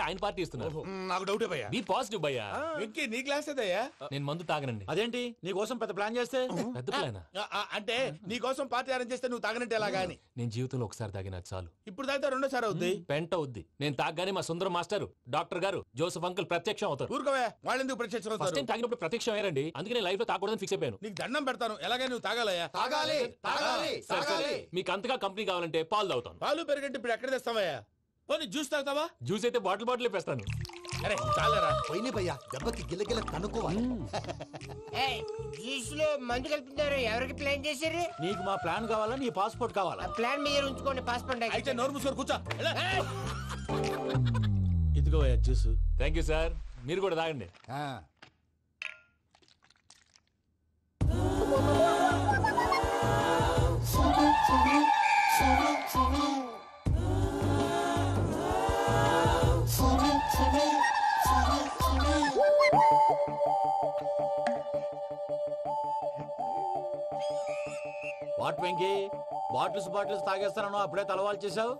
ఆయన పార్టీ ఇస్తున్నారు. నాకు డౌటే భయ్యా. బీ పాజిటివ్ భయ్యా. వెంకీ నీ క్లాస్ ఏదయ్యా? నేను మందు తాగనండి. అదేంటి నీ కోసం పెద్ద ప్లాన్ చేస్తే? పెద్ద ప్లానా? అంటే నీ కోసం పార్టీ అరేంజ్ చేస్తే నువ్వు తాగనంటే ఎలాగా అని. నేను జీవితంలో ఒకసారి తాగినా చాలు. ఇప్పుడు తాగితే రెండోసారి అవుద్ది. పెంట అవుద్ది. నేను తాగగానే మా సుందరం మాస్టర్, డాక్టర్ గారు, జోసెఫ్ అంకుల్ ప్రత్యక్షం అవుతారు. ఊరుకోవే, వాళ్ళు ఎందుకు ప్రత్యక్షం ఫస్ట్ అవుతారు? టైం తాగినప్పుడు ప్రత్యక్షం అయ్యారండి. అందుకే నేను లైఫ్ లో తాగకూడదని ఫిక్స్ అయిపోయాను. నీకు దండం పెడతాను, ఎలాగే నువ్వు తాగాలయ్యా. తాగాలి తాగాలి సరే, సరే. మీకు అంతగా కంపెనీ కావాలంటే పాలు తాగుతాను. పాలు పెరిగంటే ఇప్పుడు ఎక్కడ తెస్తావయ్యా? పోనీ జ్యూస్ తాగుతావా? జ్యూస్ అయితే బాటిల్ వేస్తాను. అరే చాలరా. పోయిన భయ్యా, దెబ్బకి గిల్లగిల్ల తనుకోవాలి. జ్యూస్ లో మందు కలుపుతున్నారు. ఎవరికి ప్లాన్ చేశారు? నీకు మా ప్లాన్ కావాలా, నీ పాస్పోర్ట్ కావాలా? ప్లాన్ మీరు ఉంచుకోండి, పాస్పోర్ట్ అయితే నోరు మూసుకొని కూర్చో. ఇదిగోయ్యా జ్యూస్. Thank you sir. మీరు కూడా తాగండి. వాట్ వెంకీ, బాటిల్స్ తాగేస్తానో అప్పుడే తలవాలు చేసావు.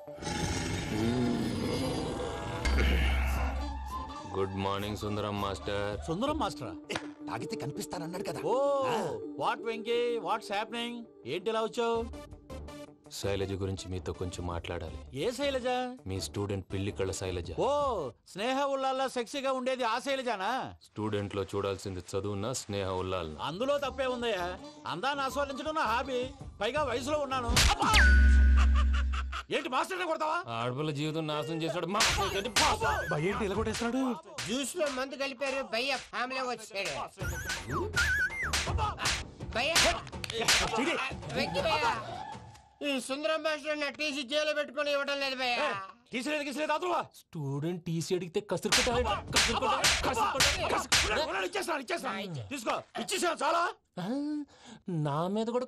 Good morning Sundaram master. Sundaram మాస్టరా? తాగితే కనిపిస్తానన్నాడు కదా. Oh what Venky, what's happening? ఏంటి ఇలా వచ్చావు? శైలజ గురించి మీతో కొంచెం మాట్లాడాలి. ఏ శైలజ? మీ స్టూడెంట్ పిల్లి కళ్ళ శైలజ. ఓ స్నేహ ఉల్లాల్లో సెక్సీగా ఉండేది ఆ శైలజానా? స్టూడెంట్ లో చూడాల్సింది చదువున్న స్నేహ ఉల్లాల్. అందులో తప్పే ఉందయ్యా. అందాన్ని ఆస్వాదించడం నా హాబీ. పైగా వయసులో ఉన్నాను. ఏంటి మాస్టర్ కొడతావా? ఆడపిల్ల జీవితం నాశనం చేశాడు. ఏంటి ఇలా కొట్టేస్తున్నాడు? జ్యూస్ లో మందు కలిపారు. భయ్య ఫ్యామిలీ వచ్చాడు. భయ్య వెంకీ భయ్య, ఈ సుందరం భాష నా టీసీ జైలు పెట్టుకుని ఇవ్వడం లేదు భయ్య. తీసిలేదు స్టూడెంట్ టీసీ అడిగితే కసురు తీసుకో, ఇచ్చేసా చాలా. నా మీద కూడా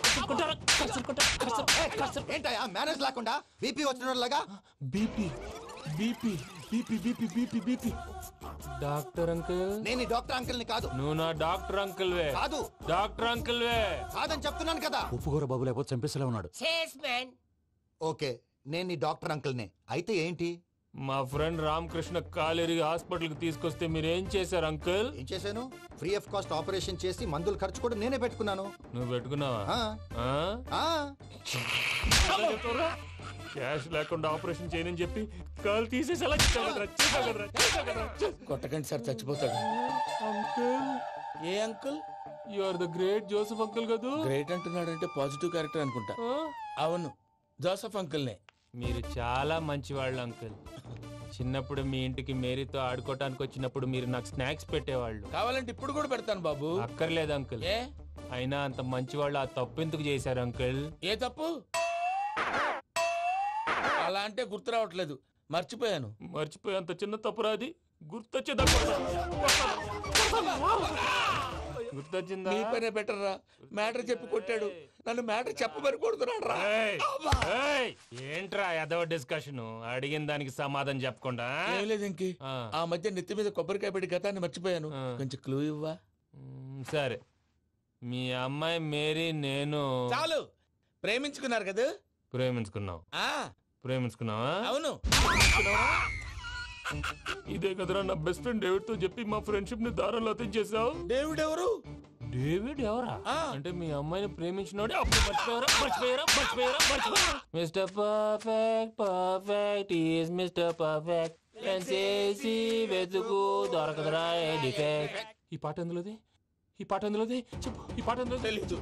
ఏంటయ్యా మేనేజ్ లేకుండా బీపీ వచ్చినలాగా? BP BP BP BP BP BP. Doctor uncle, నేను డాక్టర్ అంకుల్ ని కాదు. నువ్వు నా డాక్టర్ అంకుల్ వే. కాదు డాక్టర్ అంకుల్ వే. కాదని చెప్తున్నాను కదా. ఉప్పుకూర బాబు లేకపోతే చంపేసేలా ఉన్నాడు. Sales man. ఓకే, నేను నీ డాక్టర్ అంకుల్ నే. అయితే ఏంటి? మా ఫ్రెండ్ రామకృష్ణ కాలేరికి హాస్పిటల్ కి తీసుకొస్తే మీరు ఏం చేశారు అంకుల్? ఏం చేశాను? ఫ్రీ ఆఫ్ కాస్ట్ ఆపరేషన్ చేసి మందులు ఖర్చు కూడా నేనే పెట్టుకున్నాను. నువ్వు పెట్టుకున్నావా? క్యాష్ లేకుండా ఆపరేషన్ చేయనని చెప్పి కాల్ తీసేసి ఎలా కొట్టకండి సార్, చచ్చిపోతాడు. అంకుల్, ఏ uncle? You are the great Joseph uncle కదా. గ్రేట్ అంటున్నాడంటే పాజిటివ్ క్యారెక్టర్ అనుకుంటా. అవును, జోసెఫ్ అంకుల్నే. మీరు చాలా మంచివాళ్ళు అంకుల్. చిన్నప్పుడు మీ ఇంటికి మేరీతో ఆడుకోవటానికి వచ్చినప్పుడు మీరు నాకు స్నాక్స్ పెట్టేవాళ్ళు. కావాలంటే ఇప్పుడు కూడా పెడతాను బాబు. అక్కర్లేదు అంకుల్. ఏ అయినా అంత మంచివాళ్ళు ఆ తప్పు ఎందుకు చేశారు అంకుల్? ఏ తప్పు? అలా అంటే గుర్తు రావట్లేదు, మర్చిపోయాను. మర్చిపోయి అంత చిన్న తప్పురాది గుర్తొచ్చేదా? గుర్తొచ్చిందా? నీ పనే బెటర్ రా. మ్యాటర్ చెప్పి కొట్టాడు, నన్ను మ్యాటర్ చెప్పమని కొడుతున్నాడు రా. ఏంట్రా ఎదవ డిస్కషన్? అడిగిన దానికి సమాధానం చెప్పకుండా. ఏం లేదు ఇంకి, ఆ మధ్య నెత్తి మీద కొబ్బరికాయ పెట్టి గతాన్ని మర్చిపోయాను. కొంచెం క్లూ ఇవ్వా? సరే, మీ అమ్మాయి మేరీ నేను చాలు. ప్రేమించుకున్నారు కదా? ప్రేమించుకున్నావు. ప్రేమించుకున్నావా? అవును. ఇదే కదరా నా బెస్ట్ ఫ్రెండ్ డేవిడ్ తో చెప్పి మా ఫ్రెండ్షిప్ ని దారంలో తెచ్చేసావు. డేవిడ్ ఎవరు? డేవిడ్ ఎవరా? అంటే మీ అమ్మాయిని ప్రేమించినోడే. Mister perfect perfect is mister perfect చేసి వెతుకు దొరకదురా డిఫెక్ట్. ఈ పాట ఎందులోది? ఈ పాట ఎందులోది? చెప్పు. ఈ పాట ఎందులో? తెలీదు.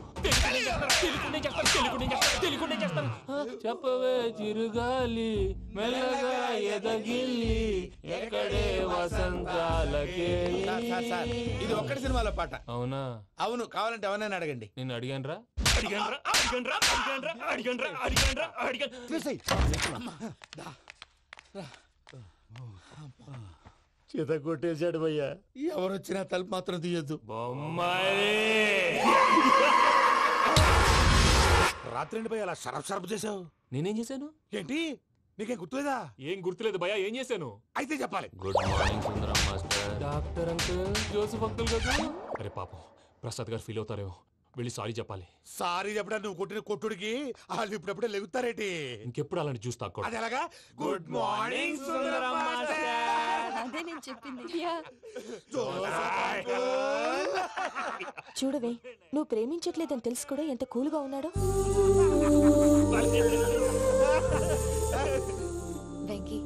చెప్పవే చిరుగాలి మెల్లగా ఎదగిల్లి ఎక్కడే వసంతాలకే. ఇది ఒక్కటి సినిమాలో పాట. అవునా? అవును. కావాలంటే ఎవరైనా అడగండి. నేను అడిగాను రా. చేత కొట్టేశాడు భయ్యా. ఎవరు వచ్చినా తలుపు మాత్రం తీయద్దు. బొమ్మాయి రాత్రి భయ్య అలా షరఫ్ చేసావు. నేనేం చేశాను? ఏంటి నీకేం గుర్తులేదా? ఏం గుర్తులేదు భయ్యా. ఏం చేశాను? అయితే చెప్పాలి. Good morning Sundaram master. Doctor uncle, Joseph uncle కదా. అరే పాపం, ప్రసాద్ గారు ఫీల్ అవుతారేమో. వెళ్ళి సారీ చెప్పాలి. సారీ చెప్పడా? నువ్వు కొట్టిన కొట్టుడికి వాళ్ళు ఇప్పుడప్పుడే లెగుతారేటి. ఇంకెప్పుడు అలాంటి జ్యూస్ తాక్కూడదు. అది ఎలాగా? Good morning Sundaram master. చెప్పింది. చూడవే, నువ్వు ప్రేమించట్లేదని తెలుసు కూడా ఎంత కూల్గా ఉన్నాడో. Venky,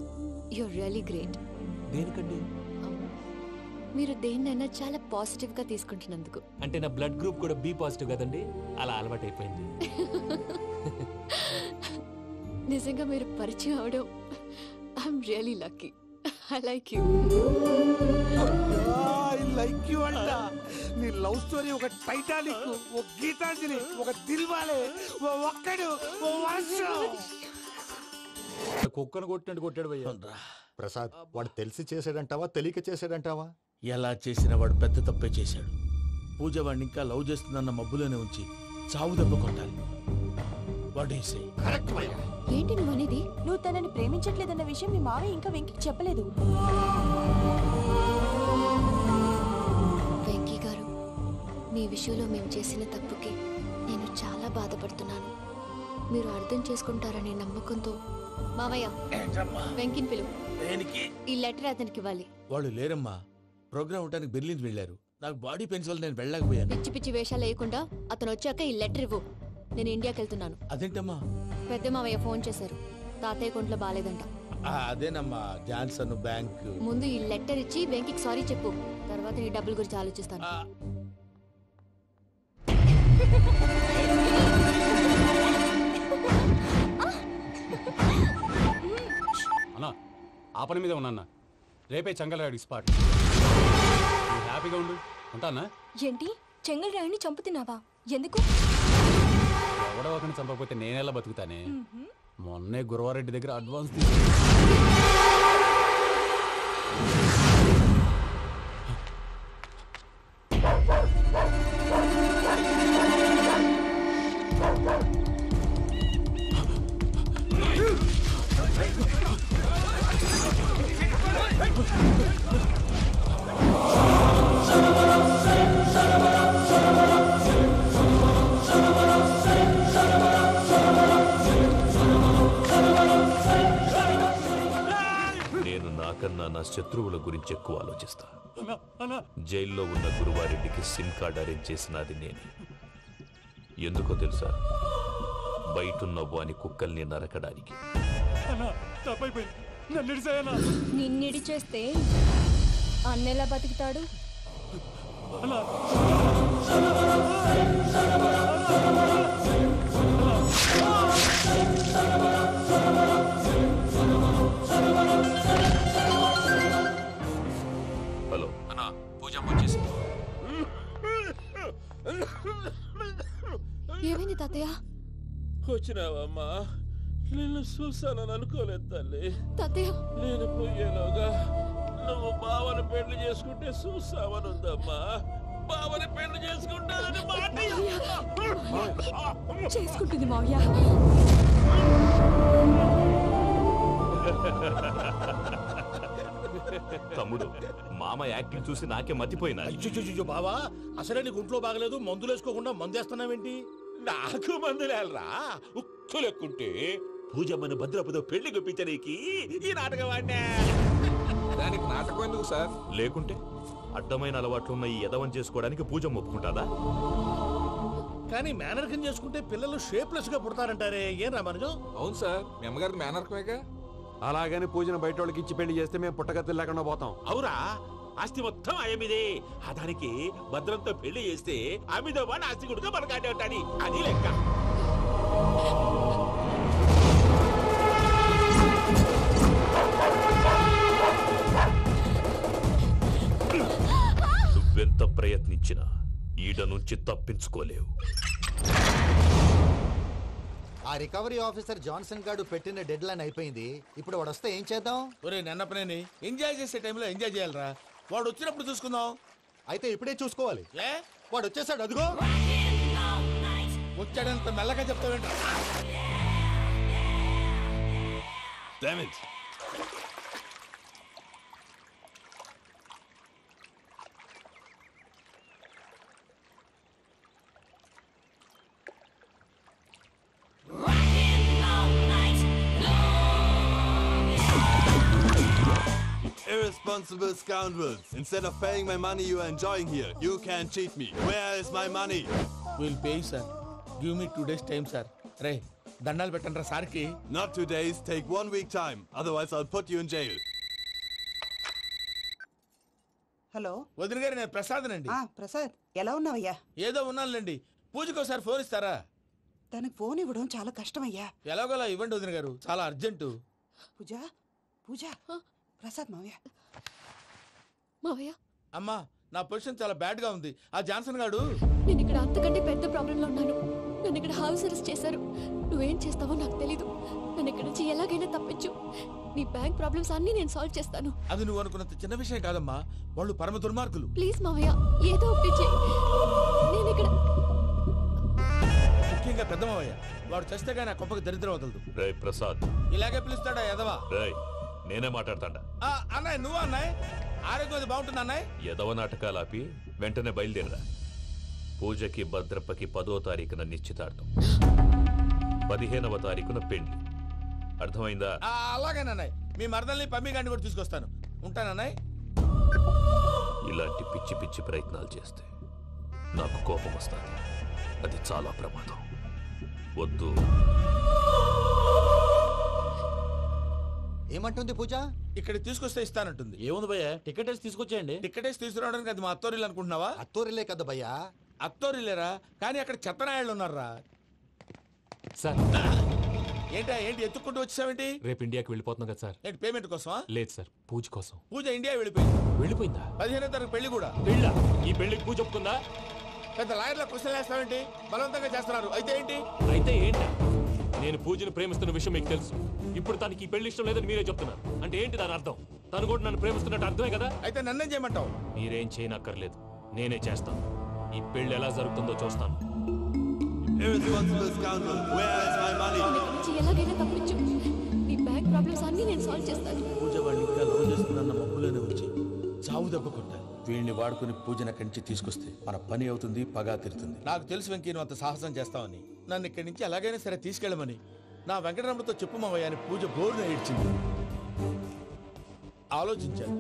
you're really great. దేనికండి? మీరు దేన్నైనా చాలా పాజిటివ్ గా తీసుకుంటున్నందుకు. అంటే నా బ్లడ్ గ్రూప్ కూడా బి పాజిటివ్ కదండి, అలా అలవాటు అయిపోయింది. నిజంగా మీరు పరిచయం అవడం I'm really lucky. I like you. Like you అంట. నీ లవ్ స్టోరీ ఒక టైటానిక్, ఒక గీతాంజలి, ఒక దిల్వాలే, ఒక్కడు కుక్కను కొట్టినట్టు కొట్టాడు భయ్యా. ప్రసాద్, వాడు తెలిసి చేసాడంటావా తెలియక చేసాడంటావా? ఎలా చేసిన వాడు పెద్ద తప్పే చేశాడు. పూజ వాడిని ఇంకా లవ్ చేస్తుందన్న మబ్బులోనే ఉంచి చావు దెబ్బ కొట్టాలి. ఏంటి నువ్వు అనేది? నువ్వు తనని ప్రేమించట్లేదన్న విషయం మీ మావయ్య ఇంకా వెంకికి చెప్పలేదు. వెంకీ గారు, మీ విషయంలో మేము చేసిన తప్పుకి నేను చాలా బాధపడుతున్నాను. మీరు అర్థం చేసుకుంటారనే నమ్మకంతో. మావయ్య, వెంకిని పిలువు. ఈ లెటర్ అతనికి ఇవ్వాలి. వాళ్ళు లేరమ్మా, ప్రోగ్రామ్ ఉండడానికి బెర్లిన్ వెళ్ళారు. నాకు బాడీ పెయిన్స్ వల్ల నేను వెళ్ళలేకపోయాను. పిచ్చి పిచ్చి వేషాలు వేయకుండా అతను వచ్చాక ఈ లెటర్ ఇవ్వు. నేను ఇండియాకి వెళ్తున్నాను. అదేంటమ్మా? పెద్ద మావయ్య ఫోన్ చేశారు, తాతయ్య కొంట్లో బాలేదంట. అదేనమ్మా, జాన్సన్ బ్యాంక్. ముందు ఈ లెటర్ ఇచ్చి వెంకికి సారీ చెప్పు, తర్వాత నీ డబ్బుల గురించి ఆలోచిస్తాను. అన్నా, ఆ పని మీద ఉన్నా. రేపే చెంగల్రాయుడికి స్పాట్. హ్యాపీగా ఉండు. ఉంటానా? ఏంటి, చెంగల్రాయుడిని చంపుతున్నావా? ఎందుకు? ఎవడో ఒకరిని చంపకపోతే నేనెలా బతుకుతానే. మొన్నే గురవారెడ్డి దగ్గర అడ్వాన్స్ నా శత్రువుల గురించి ఎక్కువ ఆలోచిస్తా. జైల్లో ఉన్న గురువారెడ్డికి సిమ్ కార్డ్ అరేంజ్ చేసినది నేనే. ఎందుకో తెలుసా? బయటున్న వాని కుక్కల్ని నరకడానికి. నిన్నిడి చేస్తే అన్నెలా బతుకుతాడు? హలో అన్నా, పూజ వచ్చేసింది. ఏమైంది తాతయ్య? వచ్చినావమ్మా? నిన్ను చూసానని అనుకోలేదు తల్లి. తాతయ్య, నేను పోయేలోగా నువ్వు బావని పెళ్లి చేసుకుంటే చూసావని ఉందమ్మా. బావని పెళ్లి చేసుకుంటానని చేసుకుంటుంది మావయ్య. తమ్ముడు, మామ యాక్టింగ్ చూసి నాకే మతిపోయినా. బావా, అసలే నీకు ఒంట్లో బాగలేదు, మందులు వేసుకోకుండా మందేస్తున్నావేంటి? నాకు మందులేరా ఉక్కు లెక్కుంటే పూజమ్మను భద్రపదో పెళ్లి గొప్పించడానికి ఈ నాటకం ఆడినా. దానికి నాటకం ఎందుకు సార్? లేకుంటే అడ్డమైన అలవాట్లున్న ఈ యదవం చేసుకోవడానికి పూజమ్మ ఒప్పుకుంటాదా? కానీ మేనర్కం చేసుకుంటే పిల్లలు షేప్లెస్ గా పుడతారంటారే, ఏం రామానుజం? అవును సార్, మీ అమ్మగారికి మేనర్కమేగా. అలాగని పూజను బయట వాళ్ళకి ఇచ్చి పెళ్లి చేస్తే మేము పుట్టగతులు లేకుండా పోతాం. అవురా, ఆస్తి మొత్తం ఆయమిదే. దానికి భద్రంతో పెళ్లి చేస్తే ఆమెతో వాడు ఆస్తి గుడిగా మనకాడే ఉంటాడు. అది లెక్క. నువ్వెంత ప్రయత్నించినా ఈడ నుంచి తప్పించుకోలేవు. ఆ రికవరీ ఆఫీసర్ జాన్సన్ గారు పెట్టిన డెడ్ లైన్ అయిపోయింది. ఇప్పుడు వాడు వస్తే ఏం చేద్దాం? ఒరే నన్నపనేని, ఎంజాయ్ చేసే టైంలో ఎంజాయ్ చేయాలరా. వాడు వచ్చినప్పుడు చూసుకుందాం. అయితే ఇప్పుడే చూసుకోవాలి. ఏ వాడు వచ్చేసాడు, అదిగో. వచ్చాడంత మెల్లగా చెప్తావేంట? Irresponsible scoundrels. Instead of paying my money you are enjoying here, you can cheat me. Where is my money? We'll pay, sir. Give me 2 days time, sir. Ray, దండాలు పెట్టండి రా సార్కి. Not 2 days, take 1 week time. Otherwise I'll put you in jail. Hello వదిన గారు, నేను ప్రసాదనండి. ప్రసాద్ ఎలా ఉన్నావయ్యా? ఏదో ఉన్నానులేండి. పూజకి ఒకసారి ఫోన్ ఇస్తారా? తనకు ఫోన్ ఇవ్వడం చాలా కష్టమయ్యా. ఎలాగోలా ఇవ్వండి వదిన గారు, చాలా అర్జెంటు. పూజ పూజ ప్రసాద్ మావయ్య. మావయ్య, అమ్మా, నా పొజిషన్ చాలా బ్యాడ్ గా ఉంది. ఆ జాన్సన్ గాడు. నేను ఇక్కడ అంతకంటే పెద్ద ప్రాబ్లంలో ఉన్నాను. నన్ను ఇక్కడ హౌస్ అరెస్ట్ చేశారు. నువ్వేం చేస్తావో నాకు తెలీదు. నన్ను ఇక్కడ నుంచి ఎలాగైనా తప్పించు. నీ బ్యాంక్ ప్రాబ్లమ్స్ అన్ని నేను సాల్వ్ చేస్తాను. అది నువ్వు అనుకున్నంత చిన్న విషయం కాదమ్మా. వాళ్ళు పరమ దుర్మార్గులు. ప్లీజ్ మావయ్య, ఏదో ఒకటి చెయ్యి. నేను ఇక్కడ ముఖ్యంగా పెద్ద మావయ్య, వాడు చస్తే కానీ ఆ కొంపకి దరిద్రం వదలదు. రే ప్రసాద్, ఇలాగే పిలుస్తాడా ఎదవా? రేయ్ నేనే మాట్లాడతాడా? అన్నయ్య, నువ్వు అన్నయ్య. ఆరోగ్యం అది బాగుంటుంది అన్నయ్య. ఎదవ నాటకాలు ఆపి వెంటనే బయలుదేరరా. పూజకి భద్రప్పకి 10వ తారీఖున నిశ్చితార్థం, 15వ తారీఖున పెళ్లి. అర్థమైందా? అలాగేనన్నయ్య. మీ మరదల్ని పమ్మి గాండి కూడా తీసుకొస్తాను. ఉంటానన్నయ్య. ఇలాంటి పిచ్చి పిచ్చి ప్రయత్నాలు చేస్తే నాకు కోపం వస్తుంది. అది చాలా ప్రమాదం. వద్దు. ఏమంటుంది పూజ? ఇక్కడ తీసుకొస్తే ఇస్తానంటుంది. ఏముంది భయ్యా, టికెట్ వేసి తీసుకొచ్చేయండి. టికెట్ వేసి తీసుకురావడానికి అది మా అత్తోరిల్లు అనుకుంటున్నావా? అత్తోరిలే కదా భయ్యా. అత్తోరిల్లేరా, కానీ అక్కడ చెత్తనాయాళ్ళు ఉన్నారా? సార్, ఏంటి ఎత్తుక్కుంటూ వచ్చావేంటి? రేపు ఇండియాకి వెళ్ళిపోతున్నాం కదా సార్. ఏంటి పేమెంట్ కోసమా? లేదు సార్, పూజ కోసం. పూజ ఇండియా వెళ్ళిపోయింది. వెళ్ళిపోయిందా? 15వ తారీఖు పెళ్లి కూడా. పెళ్ళా? ఈ పెళ్లికి పూజ ఒప్పుకుందా? పెద్ద లాయర్ల క్వశ్చన్ వేస్తావేంటి? బలవంతంగా చేస్తున్నారు. అయితే ఏంటి? అయితే ఏంటి? నేను పూజను ప్రేమిస్తున్న విషయం మీకు తెలుసు. ఇప్పుడు తనకి ఈ పెళ్లి ఇష్టం లేదని మీరే చెప్తున్నారు. అంటే ఏంటి దాని అర్థం? తను కూడా నన్ను ప్రేమిస్తున్నట్టు అర్థమే కదా. అయితే నన్నేం చేయమంటావు? మీరేం చేయనక్కర్లేదు, నేనే చేస్తాను. ఈ పెళ్లి ఎలా జరుగుతుందో చూస్తాను. Irresponsible scoundrel, where is my money? ఎలాగైనా తప్పించు. నీ బ్యాంక్ ప్రాబ్లమ్స్ అన్ని నేను సాల్వ్ చేస్తాను. పూజ వాడిని ఇంకా లవ్ చేస్తున్న మబ్బులోనే ఉంచి చావు దెబ్బ కొట్టాలి. వీడిని వాడుకుని పూజన కంచి తీసుకొస్తే మన పని అవుతుంది, పగా తీరుతుంది. నాకు తెలుసు వెంకీ, నువ్వు అంత సాహసం చేస్తావని. నన్ను ఇక్కడి నుంచి ఎలాగైనా సరే తీసుకెళ్ళమని నా వెంకటరమణతో చెప్పు మావయ్య అని పూజ బోరున ఏడ్చింది. ఆలోచించాను.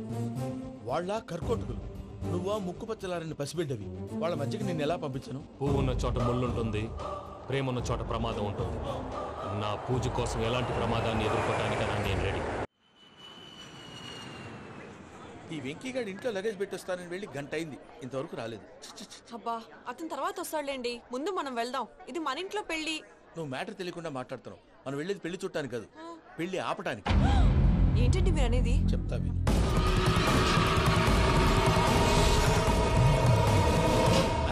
వాళ్ళ కర్కోటకులు, నువ్వా ముక్కుపచ్చలారని పసిబిడ్డవి. వాళ్ళ మధ్యకి నేను ఎలా పంపించను? పువ్వు ఉన్న చోట ముళ్ళుంటుంది, ప్రేమ ఉన్న చోట ప్రమాదం ఉంటుంది. నా పూజ కోసం ఎలాంటి ప్రమాదాన్ని ఎదుర్కోవడానికైనా నేను రెడీ. ఈ వెంకీగాడి ఇంట్లో లగేజ్ పెట్టొస్తానని వెళ్ళి గంట అయింది, ఇంతవరకు రాలేదు. అబ్బా, అతని తర్వాత వస్తాడులేండి. ముందు మనం వెళ్దాం. ఇది మన ఇంట్లో పెళ్లి. నువ్వు మ్యాటర్ తెలియకుండా మాట్లాడుతున్నావు. మనం వెళ్ళేది పెళ్లి చుట్టానికి కాదు, పెళ్లి ఆపటానికి. ఏంటండి మీరు అనేది? చెప్తా విను.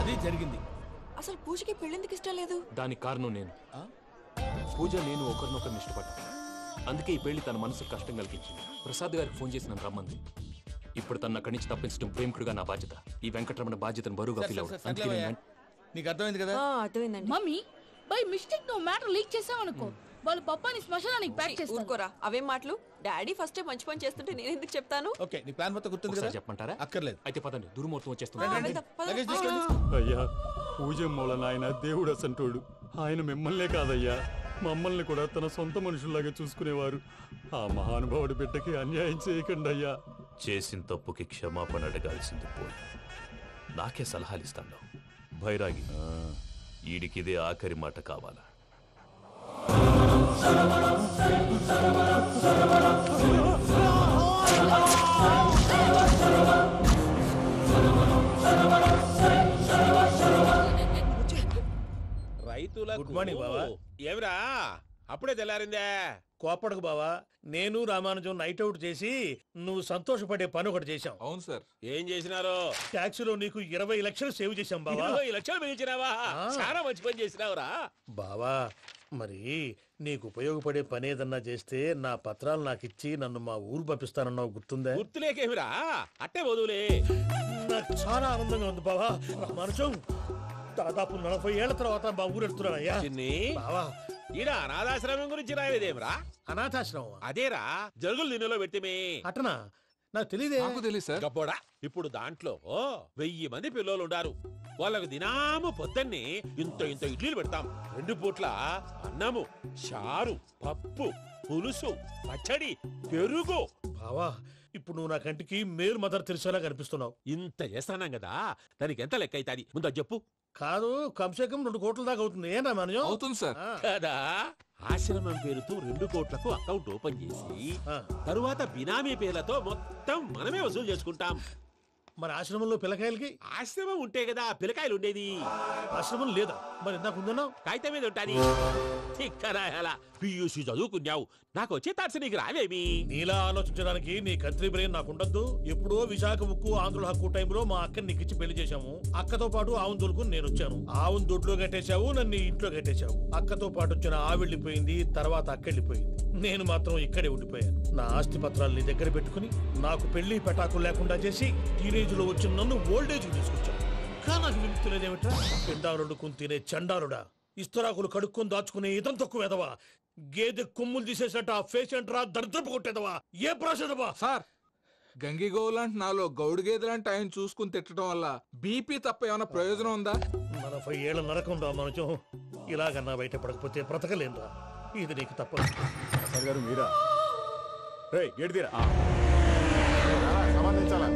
అది జరిగింది. అసలు పూజకి పెళ్ళెందుకు ఇష్టం లేదు? దానికి కారణం నేను. పూజ నేను ఒకరినొకరిని ఇష్టపడ్డా. అందుకే ఈ పెళ్లి తన మనసుకు కష్టం కలిగించింది. ప్రసాద్ గారికి ఫోన్ చేసి నన్ను రమ్మంది. ఇప్పుడు తన అక్కడి నుంచి తప్పించడం ప్రేమికుడుగా నా బాధ్యత. ఈ వెంకటరమణ బాధ్యతను బరువుగా ఫీల్ అవుతుంది. నీకు అర్థమైంది కదా? అర్థమైందండి. మమ్మీ, బై మిస్టేక్ నువ్వు మ్యాటర్ లీక్ చేసావనుకో, వాళ్ళు పప్పాని శ్మశానానికి ప్యాక్ చేస్తారు. ఊరుకోరా, అవేం మాటలు. డాడీ ఫస్ట్ మంచి పని చేస్తుంటే నేను ఎందుకు చెప్తాను? ఓకే, నీ ప్లాన్ మొత్తం గుర్తుంది కదా? చెప్పమంటారా? అక్కర్లేదు. అయితే పదండి, దుర్ముహూర్తం వచ్చేస్తుంది. అయ్యా, పూజ మూలన ఆయన దేవుడు అసంటోడు. ఆయన మిమ్మల్నే కాదయ్యా, మమ్మల్ని కూడా తన సొంత మనుషుల్లాగా చూసుకునేవారు. ఆ మహానుభావుడి బిడ్డకి అన్యాయం చేయకండి అయ్యా. చేసిన తప్పుకి క్షమాపణ అడగాల్సింది పోయి నాకే సలహాలు ఇస్తాను. భైరాగి, ఈడికిదే ఆఖరి మాట కావాలా? రైతుల గుడ్ మార్నింగ్ బావా. ఏమిరా అప్పుడే తెల్లారిందే? కోపడకు బావా, నేను రామానుజం నైట్ అవుట్ చేసి నువ్వు సంతోషపడే పని ఒకటి చేశాం. అవును సార్. ఏం చేసినారు? ట్యాక్సీలో నీకు 20 లక్షలు సేవ్ చేశాం బావా. 20 లక్షలు మిగిల్చినావా? చాలా మంచి పని చేసినావురా బావా. మరి నీకు ఉపయోగపడే పని ఏదన్నా చేస్తే నా పత్రాలు నాకు ఇచ్చి నన్ను మా ఊరు పంపిస్తానన్నావు, గుర్తుందా? గుర్తులేకేమిరా, అట్టే వదులే. నాకు చాలా ఆనందంగా ఉంది బావా. రామానుజం, దాదాపు 40 ఏళ్ల తర్వాత మా ఊరు వెళ్తున్నానయ్యా. బావా, ఈడ అనాథాశ్రమం గురించి రాయలేదేమిరా? అనాథాశ్రమం అదేరా, జరుగులు దీనిలో పెట్టిమే. అటనా? నాకు తెలియదే. గబ్బోడా, ఇప్పుడు దాంట్లో 1000 మంది పిల్లలు ఉండారు. వాళ్ళకు దినాము పొద్దున్నే ఇంత ఇంత ఇడ్లీలు పెడతాం. 2 పూట్ల అన్నము, చారు, పప్పు, పులుసు, పచ్చడి, పెరుగు. బావా, ఇప్పుడు నువ్వు నా కంటికి మేరు మదర్ తెరిసేలా కనిపిస్తున్నావు. ఇంత చేస్తానం కదా, దానికి ఎంత లెక్క అవుతుంది ముందు అది చెప్పు. కాదు, కంసే కం 2 కోట్ల దాకా అవుతుంది. ఏం రామానుజం? అవుతుంది సార్. కదా, ఆశ్రమం పేరుతో 2 కోట్లకు అకౌంట్ ఓపెన్ చేసి తరువాత బినామీ పేర్లతో మొత్తం మనమే వసూలు చేసుకుంటాం. మరి ఆశ్రమంలో పిల్లకాయలకి? ఆశ్రమం ఉంటే కదా పిల్లకాయలు ఉండేది. ఆశ్రమం లేదా? మరి ఇందాక ఉందన్నావు. కాగితం మీద ఉంటాది. ఇక్కడ ఎలా పియూసీ చదువుకున్నావు, నాకు వచ్చే తాట్స్ నీకు రావేమి? నీలా ఆలోచించడానికి నీ కత్రి బ్రెయిన్ నాకు ఉండద్దు. ఎప్పుడో విశాఖ ఉక్కు ఆంధ్రుల హక్కు టైంలో మా అక్కని నీకిచ్చి పెళ్లి చేశాము. అక్కతో పాటు ఆవును దొడుకు నేను వచ్చాను. ఆవును దొడ్లో కట్టేశావు, నన్ను ఇంట్లో కట్టేశావు. అక్కతో పాటు వచ్చిన ఆవిళ్ళిపోయింది, తర్వాత అక్కెళ్ళిపోయింది. నేను మాత్రం ఇక్కడే ఉండిపోయాను. నా ఆస్తి పత్రాలు నీ దగ్గర పెట్టుకుని నాకు పెళ్లి పెటాకులు లేకుండా చేసి టీనేజ్ లో వచ్చిన నన్ను ఓల్డేజ్ తీసుకొచ్చాను. కానీ నాకు విముక్తులేదేమిట్రా? పిండారుడు తినే చండారుడా, ఇస్తరాకులు కడుక్కొని దాచుకునే ఇతం తక్కువ ఎదవా, గేదె కొమ్ములు తీసేసట ఆ పేషెంట్ రా దరిద్రపు కొట్టేదవా, ఏ ప్రాసెదవా? సార్, గంగిగోవులాంటి నాలో గౌడు గేదెలాంటి ఆయన చూసుకుని తిట్టడం వల్ల బీపీ తప్ప ఏమైనా ప్రయోజనం ఉందా? 40 ఏళ్ల నరకం రా మనచం. ఇలాగన్నా బయట పడకపోతే బ్రతకలేనురా. ఇది నీకు తప్పదు. సార్ గారు మీరా? రే గేట్ తీరా. సంబంధించాలా?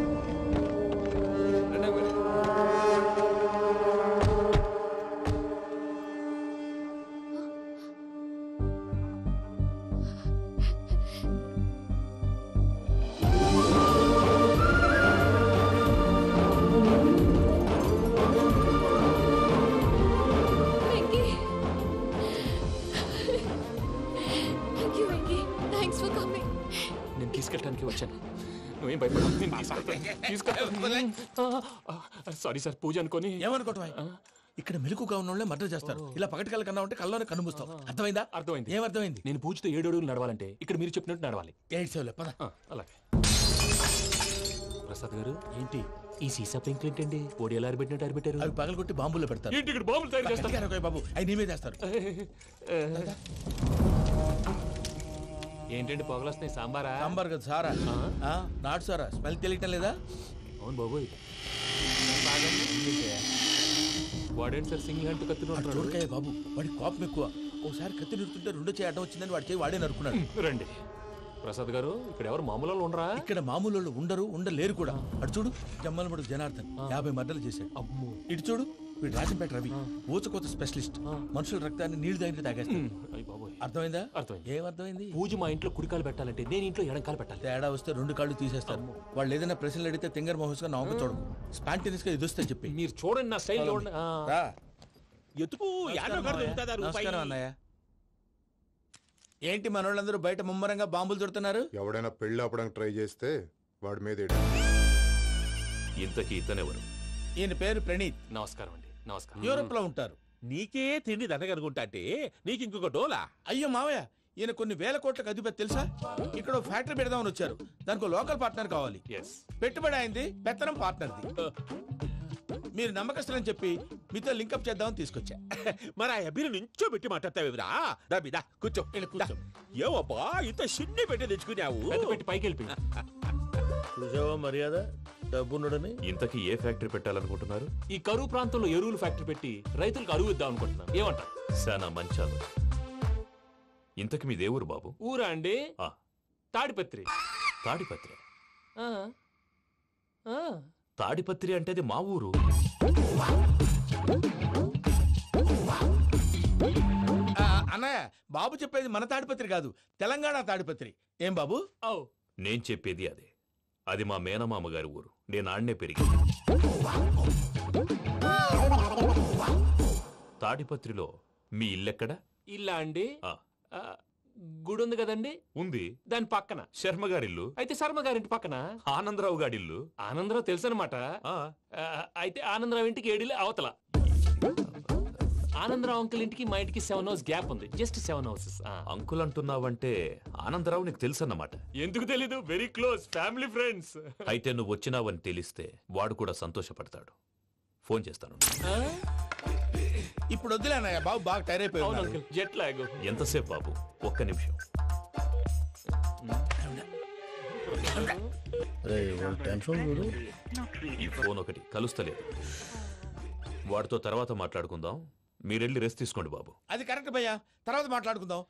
వచ్చాను. నువ్వేం సారీ సార్, పూజ అనుకోని. ఏమనుకోవటం? ఇక్కడ మెలకుగా ఉన్న వాళ్ళే మర్డర్ చేస్తారు. ఇలా పగటి కళ్ళ కన్నా ఉంటే కళ్ళలోనే కనుమూస్తావు. అర్థమైందా? అర్థమైంది. ఏమర్థమైంది? నేను పూజతో 7 అడుగులు నడవాలంటే ఇక్కడ మీరు చెప్పినట్టు నడవాలి. 8 సేవలే పద. అలాగే. ప్రసాద్ గారు, ఏంటి ఈ సీసా పెంకులు ఏంటండి? పొడి ఎలా అరబెట్టినట్టు అరబెట్టారు? అవి పగలగొట్టి బాంబులో పెడతారు. ఏంటి ఇక్కడ బాంబులు తయారు చేస్తారు? బాబు అవి నేమే చేస్తారు. ఏంటండి పొగలొస్తాయి? సాంబారా? సాంబార్ కదా సారా. నాటు సారా. స్మెల్ తెలియటం లేదా? అవును బాబోయ్. వాడేంటి సార్ సింగిల్ హ్యాండ్ కత్తి చూడకాయ బాబు, వాడి కోపం ఎక్కువ. ఒకసారి కత్తి నిరుతుంటే 2 చేయి అడ్డం వచ్చిందని వాడి చేయి వాడే నరుకున్నాడు. రండి ప్రసాద్ గారు, ఇక్కడ ఎవరు మామూలు వాళ్ళు ఉండరా? ఇక్కడ మామూలు వాళ్ళు ఉండరు, ఉండలేరు కూడా. అటు చూడు, జమ్మలమడు జనార్దన్ 50 మర్డర్లు చేశాడు. ఇటు చూడు, వీడు రాజంపేట రవి ఊచకోత స్పెషలిస్ట్. మనుషుల రక్తాన్ని నీళ్లు దగ్గర తాగేస్తాడు. అర్థమైందా? అర్థమైంది. ఏమర్థమైంది? పూజ మా ఇంట్లో కుడికాలు పెట్టాలంటే నేను ఇంట్లో ఎడంకాలు పెట్టాలి. తేడా వస్తే 2 కాళ్ళు తీసేస్తారు. వాళ్ళు ఏదైనా ప్రశ్నలు అడిగితే తింగర్ మహోస్ గా నవ్వు చూడకు. స్పాంటినియస్ గా ఎదుస్తా చెప్పి. మీరు చూడండి నా స్టైల్. ఎందుకు? నమస్కారం అన్నయ్య. ఏంటి మనోళ్ళందరూ బయట ముమ్మరంగా బాంబులు దొరుకుతున్నారు? ఎవడైనా పెళ్లి ఆపడానికి ట్రై చేస్తే వాడి మీద. ఇంతకీ ఇతనెవరు? ఈయన పేరు ప్రణీత్. నమస్కారం అండి. నమస్కారం. యూరోప్ లో ఉంటారు. నీకే తిండి దండగనుకుంటా అంటే నీకు ఇంకొక డోలా? అయ్యో మావయ్య, ఈయన కొన్ని వేల కోట్లకు అధిపతి తెలుసా? ఇక్కడ ఫ్యాక్టరీ పెడదామని వచ్చారు. దానికి లోకల్ పార్ట్నర్ కావాలి. పెట్టుబడి అయింది, పెత్తనం పార్ట్నర్ది. మీరు నమ్మకస్తులని చెప్పి మీతో లింకప్ చేద్దామని తీసుకొచ్చా. మరి ఆ అబ్బిని నుంచో పెట్టి మాట్లాడతావేమిరా? దాబిదా కూర్చో. ఏవబ్బా ఇంత సిన్ని పెట్టి తెచ్చుకున్నావు? పెట్టి పైకి వెళ్ళిపోయి చూసావా మర్యాద? డబ్బున్నడని. ఇంతకీ ఏ ఫ్యాక్టరీ పెట్టాలనుకుంటున్నారు? ఈ కరువు ప్రాంతంలో ఎరువులు ఫ్యాక్టరీ పెట్టి రైతులకు అరువు ఇద్దాం అనుకుంటున్నాను. ఏమంటారు? శానా మంచి ఆలోచన. ఇంతకి మీ దేవురు బాబు? ఊరా అండి? తాడిపత్రి. తాడిపత్రి? తాడిపత్రి అంటే అది మా ఊరు. అన్నయ్య, బాబు చెప్పేది మన తాడిపత్రి కాదు, తెలంగాణ తాడిపత్రి. ఏం బాబు? నేను చెప్పేది అదే. అది మా మేనమామ గారి ఊరు. నేను ఆడనే పెరిగి. తాడిపత్రిలో మీ ఇల్లెక్కడ? ఇల్లా అండి? గుడి ఉంది కదండి? ఉంది. దాని పక్కన శర్మ గారిల్లు. అయితే శర్మ గారింటి పక్కన ఆనందరావు గారిల్లు. ఆనందరావు తెలుసు అనమాట. అయితే ఆనందరావు ఇంటికి 7 అవతల. ఆనందరావు అంకుల్ ఇంటికి మా ఇంటికి 7 hours గ్యాప్ ఉంది. Just 7 hours. అంకుల్ అంటున్నావంటే ఆనందరావు నీకు తెలుసు అన్నమాట. ఎందుకు తెలీదు? Very close family friends. అయితే నువ్వు వచ్చినావని తెలిస్తే వాడు కూడా సంతోషపడతాడు. ఫోన్ చేస్తాను. ఇప్పుడు వద్దులే అన్నయ్య, బాబు బాగా టైర్ అయిపోయాడు. Jet lag. ఎంతసేపు బాబు? 1 నిమిషం. ఈ ఫోన్ ఒకటి కలుస్తలేదు. వాడితో తర్వాత మాట్లాడుకుందాం. మీరెళ్ళి రెస్ట్ తీసుకోండి బాబు. అది కరెక్ట్ భయ్యా, తర్వాత మాట్లాడుకుందాం.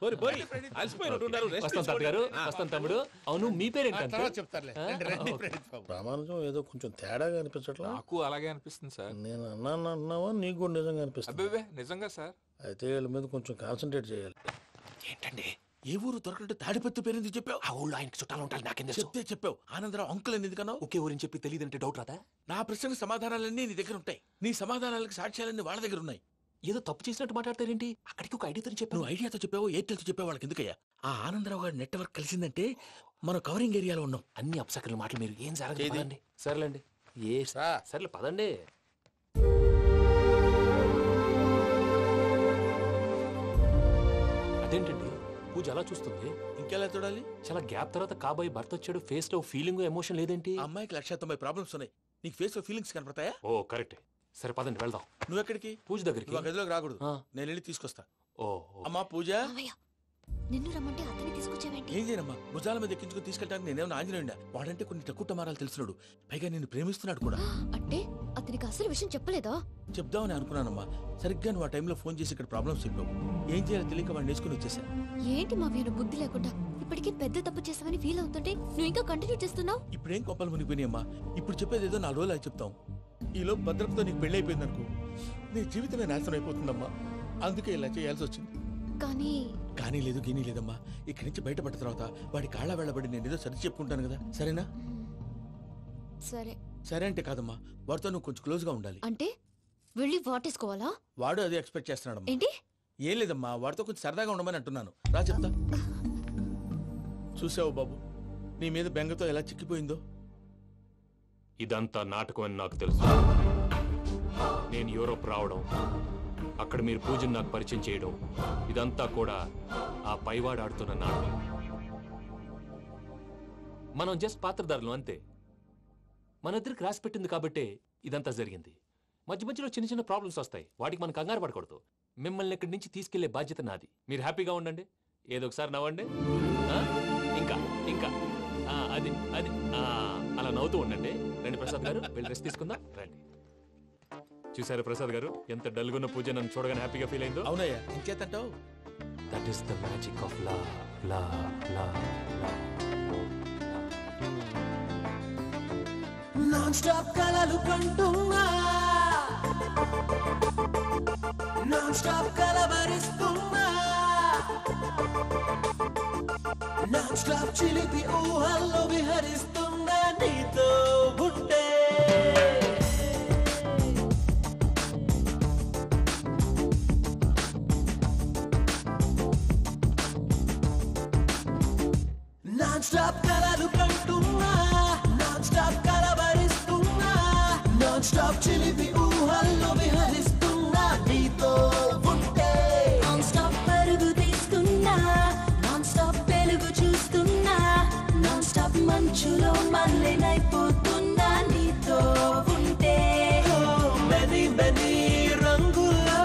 వస్తాం తాత గారు, వస్తాం తమ్ముడు. అవును మీ పేరేంటి? తర్వాత చెప్తారులే. ప్రామాణికం ఏదో కొంచెం తేడాగా అనిపించట్లా? నాకు అలాగే అనిపిస్తుంది సార్. నేను అన్నావా నీకు కూడా నిజంగా అనిపిస్తుంది? అబ్బే నిజంగా సార్. అయితే వీళ్ళ మీద కొంచెం కాన్సన్ట్రేట్ చేయాలి. ఏంటండి ఏ ఊరు దొరకట్టు తాడిపత్రి పేరు ఎందుకు చెప్పావు? ఆ ఊళ్ళో ఆయనకి చుట్టాలు ఉంటారు, నాకేం తెలుసు. చెప్తే చెప్పావు. ఆనందరావు అంకుల్ అని ఎందుకన్నావు? ఒకే ఊరిని చెప్పి తెలియదంటే డౌట్ రాదా? నా ప్రశ్నకు సమాధానాలన్నీ నీ దగ్గర ఉంటాయి. నీ సమాధానాలకు సాక్ష్యాలన్నీ వాళ్ళ దగ్గర ఉన్నాయి. ఏదో తప్పు చేసినట్టు మాట్లాడతారేంటి? అక్కడికి ఒక ఐడియాతో చెప్పావు. నువ్వు ఐడియాతో చెప్పావు, ఎయిర్టెల్తో చెప్పావు, వాళ్ళకి ఎందుకయ్యా? ఆ ఆనందరావు గారి నెట్వర్క్ కలిసిందంటే మనం కవరింగ్ ఏరియాలో ఉన్నాం. అన్ని అప్సకర్ల మాటలు మీరు ఏం జరగదండి. సర్లేండి, సర్లే పదండి. అదేంటండి పూజ అలా చూస్తుంది? ఇంకెలా చూడాలి? చాలా గ్యాప్ తర్వాత కాబోయే భర్త వచ్చాడు, ఫేస్ లో ఫీలింగ్ ఎమోషన్ లేదేంటి? అమ్మాయికి 190 ప్రాబ్లమ్స్ ఉన్నాయి, నీకు ఫేస్ లో ఫీలింగ్స్ కనపడతాయా? ఓ కరెక్ట్. సరే పదండి వెళ్దాం. నువ్వు ఎక్కడికి? పూజ దగ్గరికి. నువ్వు గదిలోకి రాకూడదు, నేను వెళ్ళి తీసుకొస్తా. ఓ అమ్మా పూజ, నిన్ను రమ్మంటే అతన్ని తీసుకొచ్చావేంటి? ఏం చేయనమ్మా, భుజాల మీద ఎక్కించుకుని తీసుకెళ్ళడానికి నేనేమన్నా ఆంజనేయుడా? వాడంటే కొన్ని తక్కువ టమారాలు తెలిసినాడు, పైగా నిన్ను ప్రేమిస్తున్నాడు కూడా. అంటే అతనికి అసలు విషయం చెప్పలేదా? చెప్దామని అనుకున్నానమ్మా, సరిగ్గా నువ్వు ఆ టైంలో ఫోన్ చేసి ఇక్కడ ప్రాబ్లమ్స్ చెప్పావు. ఏం చేయాలో తెలియక వాడిని నేర్చుకుని వచ్చేసా. ఏంటి మా వీరు బుద్ధి లేకుండా ఇప్పటికే పెద్ద తప్పు చేసావని ఫీల్ అవుతుంటే నువ్వు ఇంకా కంటిన్యూ చేస్తున్నావు. ఇప్పుడేం కొప్పలు మునిగిపోయినాయమ్మా, ఇప్పుడు చెప్పేది ఏదో 4 రోజులు అది చెప్తాం. ఈలో భద్రతతో నీకు పెళ్లి అయిపోయింది అనుకో, నీ జీవితమే నాశనం అయిపోతుందమ్మా. అందుకే ఇలా చేయాల్సి వచ్చింది. కానీ లేదు గీనీ లేదమ్మా, ఇక్కడి నుంచి బయటపడ్డ తర్వాత వాడి కాళ్ళ వెళ్ళబడి నేను ఏదో సరి చెప్పుకుంటాను కదా, సరేనా? సరే అంటే కాదమ్మా, వాడితో నువ్వు కొంచెం క్లోజ్ గా ఉండాలి. అంటే వెళ్ళి వాటేసుకోవాలా? వాడు అదే ఎక్స్పెక్ట్ చేస్తున్నాడమ్మా. ఏంటి? ఏం లేదమ్మా, వాడితో కొంచెం సరదాగా ఉండమని అంటున్నాను. రా చెప్తా. చూసావు బాబు, నీ మీద బెంగతో ఎలా చిక్కిపోయిందో. ఇదంతా నాటకం అని నాకు తెలుసు. నేను యూరోప్ రావడం, అక్కడ మీరు పూజను నాకు పరిచయం చేయడం, ఇదంతా కూడా ఆ పైవాడు ఆడుతున్న నాటకం. మనం జస్ట్ పాత్రధారులు అంతే. మన ఇద్దరికి రాసి పెట్టింది కాబట్టే ఇదంతా జరిగింది. మధ్య మధ్యలో చిన్న చిన్న ప్రాబ్లమ్స్ వస్తాయి, వాటికి మనం కంగారు పడకూడదు. మిమ్మల్ని ఇక్కడి నుంచి తీసుకెళ్లే బాధ్యత నాది. మీరు హ్యాపీగా ఉండండి, ఏదో ఒకసారి నవ్వండి. ఇంకా ఇంకా అది అది అలా నవ్వుతూ ఉండండి. రండి ప్రసాద్ గారు, వెళ్ళి రెస్ట్ తీసుకుందాం రండి. చూసారా ప్రసాద్ గారు, ఎంత డల్గున్న పూజ నన్ను చూడగానే హ్యాపీగా ఫీల్ అయిందో? అవునయ్యా, ఇంకేతంటావు? That is the magic of love. Nonstop కలలు కంటున్నా, నాన్ స్టాప్ కలవరిస్తున్నా, నాన్ స్టాప్ చిలిపి ఊహల్లో విహరిస్తున్నా నీతో ఉంటే. నాన్ స్టాప్ కలలు కంటున్నా, నాన్ స్టాప్ కలవరిస్తున్నా, నాన్ స్టాప్ చిలిపి ఊహల్లో విహరిస్తున్నా నీతో ఉంటే. నాన్ స్టాప్ పరుగు తీస్తున్నా, నాన్ స్టాప్ వెలుగు చూస్తున్నా, నాన్ స్టాప్ మంచులో మల్లెనైపోతున్నా నీతో ఉంటే. మెనీ మెనీ రంగుల్లో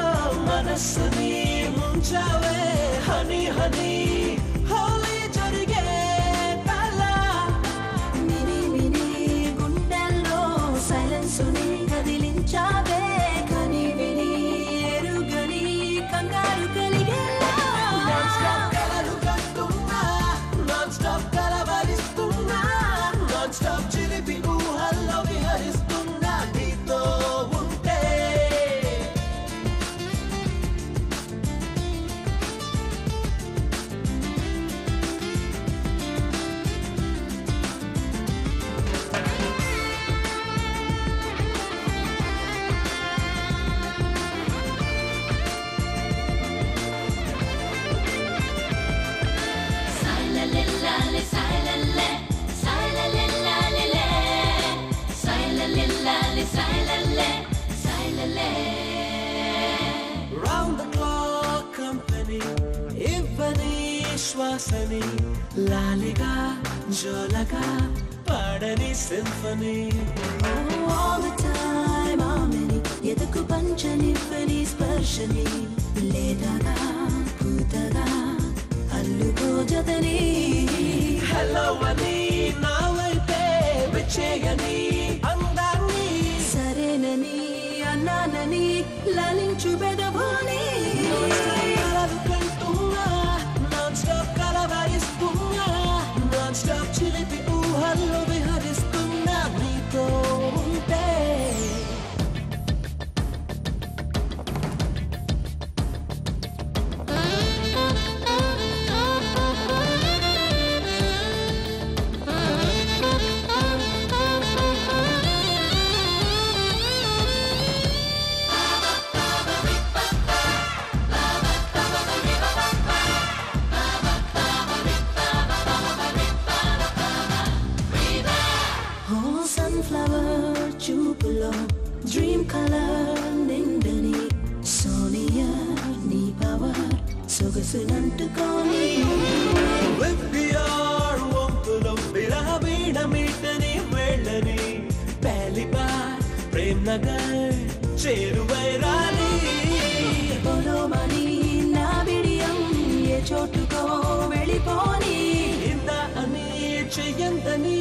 మనస్సుని ముంచావే హనీ హనీ, హోలీ జరిగే సైలెన్సుని కదిలించావే, కని విని ఎరుగని కంగారు కలిగేలా. నాన్ స్టాప్ కలలు కంటున్నా, నాన్ స్టాప్ కలవరిస్తున్నా, నాన్ స్టాప్ చిలిపి ఊహల్లో విహరిస్తున్నా నీతో ఉంటే. Round the clock company, ఇవ్వని శ్వాసని, లాలిగా జోలగా పాడని సింఫనీ. All the time ఆమెని ఎదకు పంచనివ్వని స్పర్శని, లేతగా పూతగా అల్లుకో జతని. హలో అని నా వైపే విచ్చేయని అందాన్ని, సరేనని అన్నానని లలించు బెదభూని. సన్ఫ్లవర్ చూపులో డ్రీమ్ కలర్ నిండని సోనియా నీ పవర్ సొగసునంటుకొని విప్పియార్ వంతులో విరహవీణ మీటని వెళ్ళని పహలి బార్ ప్రేమ్ నగర్ చేరువై రాని పొలోమని నా బిడియం ఏ చోటుకో వెళ్ళిపోని ఇంత అని చెయ్యంతని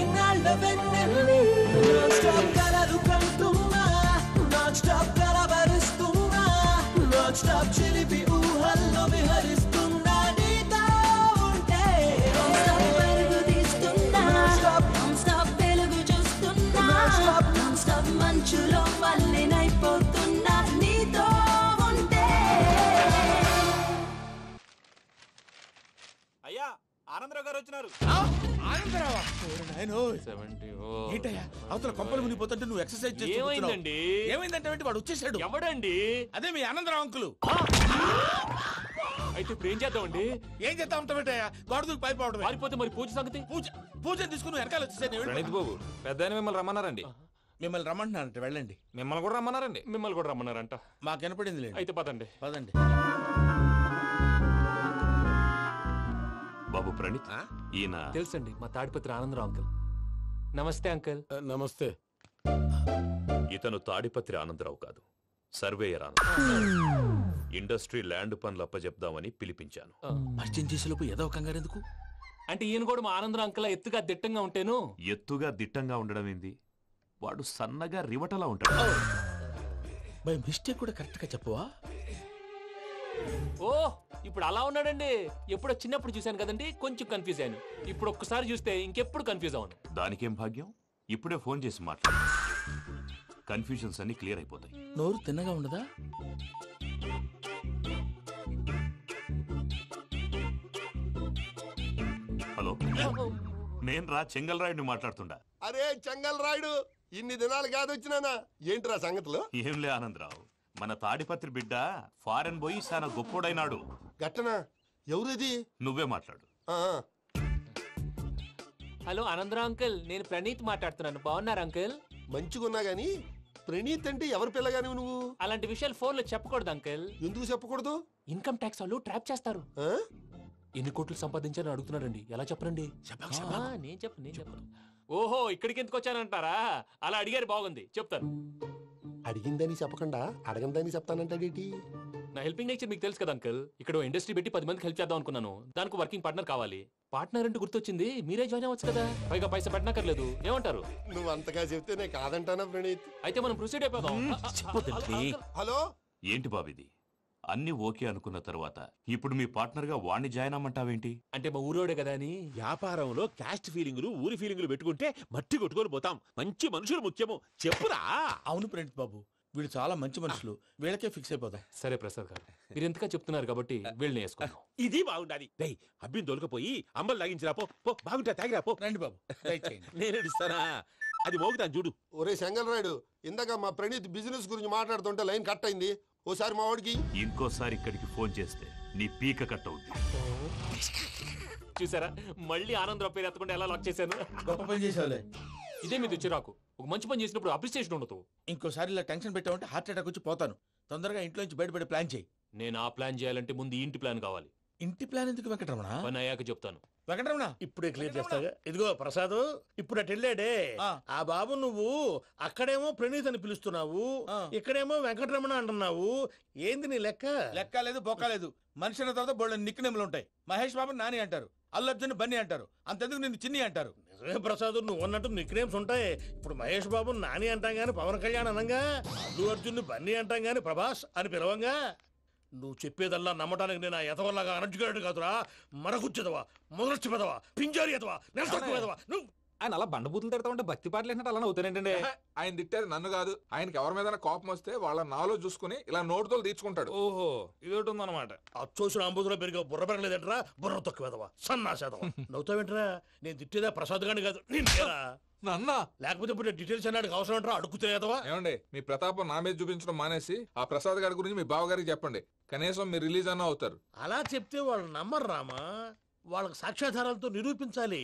ఇన్నాళ్ళ వెన్నెల్ని నాన్ స్టాప్ కలలు కంటున్నా నాన్ స్టాప్ కలవరిస్తున్నా నాన్ స్టాప్ చిలిపి ఊహల్లో విహరిస్తున్నా నీతో ఉంటే పరుగు తీస్తున్నా నాన్ స్టాప్ వెలుగు చూస్తున్నా నాన్ స్టాప్ మంచులో మల్లెనైపోతున్నా నీతో ఉంటే. అయ్యా ఆనందరావు గారు వచ్చినారు. ఆనందరావా? ఏంటయ్యా అవతల కొంపలు మునిగిపోతుంటే నువ్వు ఎక్సర్సైజ్ చేస్తూ ఏమైందండి? ఏమైందంటే వాడు వచ్చేసాడు. ఎవడండి? అదే మీ ఆనందరావు అంకులు. అయితే ఇప్పుడు ఏం చేద్దామండి? ఏం చేద్దాం ఉంటావేటయ్యా? గొడవకు పైపోవడం. పారిపోతే మరి పూజ సంగతి? పూజ తీసుకుని వెనకాల వచ్చేసాను. ప్రణీత్ బాబు పెద్ద మిమ్మల్ని రమ్మన్నారండి. మిమ్మల్ని రమ్మంటున్నారంట, వెళ్ళండి. మిమ్మల్ని కూడా రమ్మన్నారండి. మిమ్మల్ని కూడా రమ్మన్నారంట. మాకు వినపడింది లేదు. అయితే పదండి. పదండి. బాబు ప్రణీత్, ఈయన తెలుసండి, మా తాడిపత్రి ఆనందరావు అంకుల్. నమస్తే అంకుల్. నమస్తే. ఇతను తాడిపత్రి ఆనందరావు కాదు, సర్వేయర్ ఆనందరావు. ఇండస్ట్రీ ల్యాండ్ పనులు అప్పచెప్దామని పిలిపించాను. పరిచయం చేసేలోపు ఏదో కంగారు ఎందుకు? అంటే ఈయన కూడా మా ఆనందరావు అంకుల్ ఎత్తుగా దిట్టంగా ఉంటాను. ఎత్తుగా దిట్టంగా ఉండడం ఏంది? వాడు సన్నగా రివటలా ఉంటాడు. బై మిస్టేక్ కూడా కరెక్ట్ గా చెప్పవా? ఓ ఇప్పుడు అలా ఉన్నాడండి. ఎప్పుడో చిన్నప్పుడు చూశాను కదండి, కొంచెం కన్ఫ్యూజ్ అయ్యాను. ఇప్పుడు ఒక్కసారి చూస్తే ఇంకెప్పుడు కన్ఫ్యూజ్ అవ్వను. దానికేం భాగ్యం, ఇప్పుడే ఫోన్ చేసి మాట్లాడు. కన్ఫ్యూజన్స్ అన్ని క్లియర్ అయిపోతాయి. నోరు తిన్నగా ఉండదా? హలో, నేను రా చెంగల్ రాయుడిని మాట్లాడుతుండా. అరే చెంగల్ రాయుడు, ఇన్ని దినాలు కాదు వచ్చినానా? ఏంట్రా సంగతులు? ఏంలే ఆనందరావు, మన తాడిపత్రి బిడ్డ ఫారెన్ పోయి చాలా గొప్పోడైనాడు. గట్టనా? ఎవరిది? నువ్వే మాట్లాడు. హలో ఆనందరావు అంకుల్, నేను ప్రణీత్ మాట్లాడుతున్నాను. బాగున్నారు అంకుల్? మంచిగున్నా గాని ప్రణీత్ అంటే ఎవరి పిల్లగాని నువ్వు? అలాంటి విషయాలు ఫోన్ లో చెప్పకూడదు అంకుల్. ఎందుకు చెప్పకూడదు? ఇన్కమ్ ట్యాక్స్ వాళ్ళు ట్రాప్ చేస్తారు. ఎన్ని కోట్లు సంపాదించారని అడుగుతున్నారండి. ఎలా చెప్పరండి? నేను చెప్పను. ఓహో, ఇక్కడికి ఎందుకు వచ్చానంటారా? అలా అడిగారు, బాగుంది, చెప్తాను. అడిగిందని చెప్పకుండా అడగందని చెప్తానంటాడేటి? నా హెల్పింగ్ నేచర్ మీకు తెలుసు కదా అంకుల్. ఇక్కడ ఇండస్ట్రీ పెట్టి 10 మందికి హెల్ప్ చేద్దాం అనుకున్నాను. దానికి వర్కింగ్ పార్ట్నర్ కావాలి. పార్ట్నర్ అంటే గుర్తొచ్చింది, మీరే జాయిన్ అవ్వచ్చు కదా. పైగా పైసా పెట్టనక్కర్లేదు. ఏమంటారు? నువ్వు అంతగా చెప్తే నేను కాదంటానా ప్రణీత్? అయితే మనం ప్రొసీడ్ అయిపోదాం. హలో, ఏంటి బాబిది? అన్ని ఓకే అనుకున్న తర్వాత ఇప్పుడు మీ పార్ట్నర్ గా వాణ్ణి జాయిన్ అమ్మంటావేంటి? అంటే మా ఊరోడే కదా అని. వ్యాపారంలో క్యాస్ట్ ఫీలింగులు, ఊరి ఫీలింగులు పెట్టుకుంటే మట్టి కొట్టుకొని పోతాం. మంచి మనుషులు ముఖ్యము, చెప్పురా. అవును ప్రణీత్ బాబు, వీళ్ళు చాలా మంచి మనుషులు. వీళ్ళకే ఫిక్స్ అయిపోదాం. సరే ప్రసాద్ గారు, మీరు ఎంతగా చెప్తున్నారు కాబట్టి వీళ్ళని వేసుకుందాం. ఇది బాగుండాలి. డై అబ్బిని దొలకపోయి అంబలు లాగించిరా పో. బాగుంటా తాగిరా పో. రండి బాబు, నేను ఇస్తానా? అది మోగుతాను చూడు. ఒరే చెంగల్ రాయుడు, ఇందాక మా ప్రణీత్ బిజినెస్ గురించి మాట్లాడుతుంటే లైన్ కట్ అయింది. ఓసారి మా వాడికి ఇంకోసారి ఇక్కడికి ఫోన్ చేస్తే నీ పీక కట్ అవుద్ది. చూసారా, మళ్ళీ ఆనందరావు పేరు ఎత్తకుండా ఎలా లాక్ చేశాను. గొప్ప పని చేసేవాళ్ళే. ఇదే మీద చిరాకు. ఒక మంచి పని చేసినప్పుడు అప్రిసియేషన్ ఉండదు. ఇంకోసారి ఇలా టెన్షన్ పెట్టామంటే హార్ట్ అటాక్ వచ్చి పోతాను. తొందరగా ఇంట్లో నుంచి బయటపడే ప్లాన్ చేయి. నేను ఆ ప్లాన్ చేయాలంటే ముందు ఈ ఇంటి ప్లాన్ కావాలి. ఇంటి ప్లాన్ ఎందుకు వెంకటరమణ? పని అయ్యాక చెప్తాను. వెంకటరమణ ఇప్పుడే క్లియర్ చేస్తాగా. ఇదిగో ప్రసాద్, ఇప్పుడు అటు వెళ్ళాడే ఆ బాబు, నువ్వు అక్కడేమో ప్రణీత్ అని పిలుస్తున్నావు, ఇక్కడేమో వెంకటరమణ అంటున్నావు. ఏంది నీ లెక్క? లెక్క లేదు, బొక్క లేదు. మనిషి అన్న తర్వాత బోళ్ళ నిక్ నేమ్లు ఉంటాయి. మహేష్ బాబు నాని అంటారు, అల్లు అర్జున్ బన్నీ అంటారు, అంతెందుకు నిన్ను చిన్ని అంటారు. నిజమే ప్రసాద్, నువ్వు అన్నట్టు నిక్ నేమ్స్ ఉంటాయి. ఇప్పుడు మహేష్ బాబు నాని అంటాం గాని పవన్ కళ్యాణ్ అనంగా, అల్లు అర్జున్ బన్నీ అంటాం గాని ప్రభాస్ అని పిలవంగా. నువ్వు చెప్పేదల్లా నమ్మటానికి నేను ఎతవల్లాగా అనర్జుకేటెడ్ కాదురా. మరగుచ్చదవా, మొదలచ్చి పెదవా, పింజారి ఎదవా, నెలసొక్కుదవా. నువ్వు ఆయన అలా బండబూతులు తిడతా భక్తి పాటలు ఏంటంటే అలా అవుతానంటే. ఆయన తిట్టేది నన్ను కాదు, ఆయనకి ఎవరి మీద కోపం వస్తే వాళ్ళ నాలో చూసుకుని ఇలా నోటుతో తీర్చుకుంటాడు. ఓహో, ఇదొకటి ఉందన్నమాట. అచ్చోసిన అంబుధులో పెరిగే బుర్ర పెరగలేదంటరా, బుర్ర తొక్కువేదవా, సన్నాసేదవా. నవ్వుతావేంట్రా? నేను తిట్టేదా ప్రసాద్ గాని కాదు, నన్నా. లేకపోతే ఇప్పుడు డీటెయిల్స్ అన్నాడు అవసరం అంటారా? అడుగుతాయేదవా. ఏమండి, మీ ప్రతాపం నా మీద చూపించడం మానేసి ఆ ప్రసాద్ గారి గురించి మీ బావగారికి చెప్పండి. కనీసం మీరు రిలీజ్ అన్న అవుతారు. అలా చెప్తే వాళ్ళు నమ్మరు రామా. వాళ్ళకి సాక్ష్యాధారాలతో నిరూపించాలి.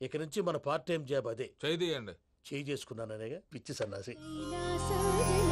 ఇక నుంచి మన పార్ట్ టైం జాబ్ అదే. చేయండి. చేయి చేసుకున్నాననేగా పిచ్చి సన్నాసి. కైలాస